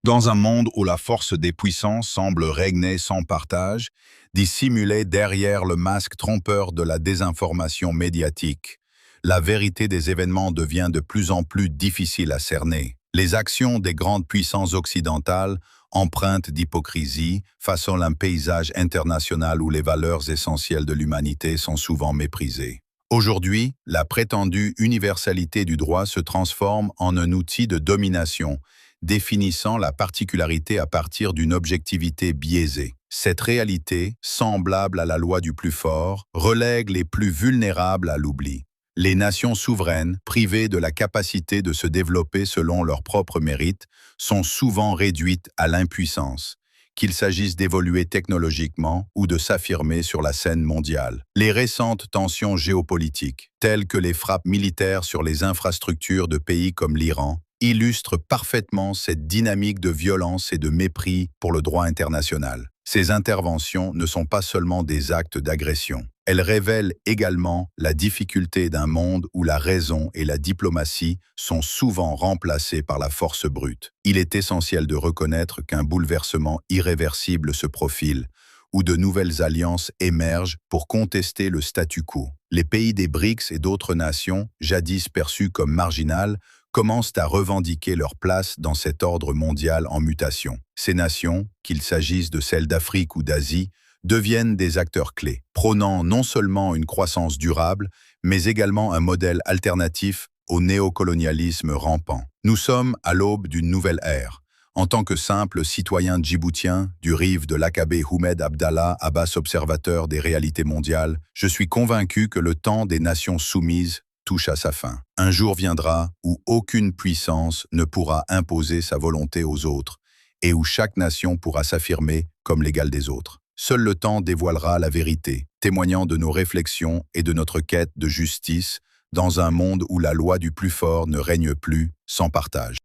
Dans un monde où la force des puissants semble régner sans partage, dissimulée derrière le masque trompeur de la désinformation médiatique, la vérité des événements devient de plus en plus difficile à cerner. Les actions des grandes puissances occidentales, empreintes d'hypocrisie, façonnent un paysage international où les valeurs essentielles de l'humanité sont souvent méprisées. Aujourd'hui, la prétendue universalité du droit se transforme en un outil de domination, définissant la particularité à partir d'une objectivité biaisée. Cette réalité, semblable à la loi du plus fort, relègue les plus vulnérables à l'oubli. Les nations souveraines, privées de la capacité de se développer selon leurs propres mérites, sont souvent réduites à l'impuissance, qu'il s'agisse d'évoluer technologiquement ou de s'affirmer sur la scène mondiale. Les récentes tensions géopolitiques, telles que les frappes militaires sur les infrastructures de pays comme l'Iran, illustrent parfaitement cette dynamique de violence et de mépris pour le droit international. Ces interventions ne sont pas seulement des actes d'agression. Elles révèlent également la difficulté d'un monde où la raison et la diplomatie sont souvent remplacées par la force brute. Il est essentiel de reconnaître qu'un bouleversement irréversible se profile, où de nouvelles alliances émergent pour contester le statu quo. Les pays des BRICS et d'autres nations, jadis perçues comme marginales, commencent à revendiquer leur place dans cet ordre mondial en mutation. Ces nations, qu'il s'agisse de celles d'Afrique ou d'Asie, deviennent des acteurs clés, prônant non seulement une croissance durable, mais également un modèle alternatif au néocolonialisme rampant. Nous sommes à l'aube d'une nouvelle ère. En tant que simple citoyen djiboutien, du rive de l'Aqabé Houmed Abdallah, Abbas observateur des réalités mondiales, je suis convaincu que le temps des nations soumises touche à sa fin. Un jour viendra où aucune puissance ne pourra imposer sa volonté aux autres et où chaque nation pourra s'affirmer comme l'égale des autres. Seul le temps dévoilera la vérité, témoignant de nos réflexions et de notre quête de justice dans un monde où la loi du plus fort ne règne plus sans partage.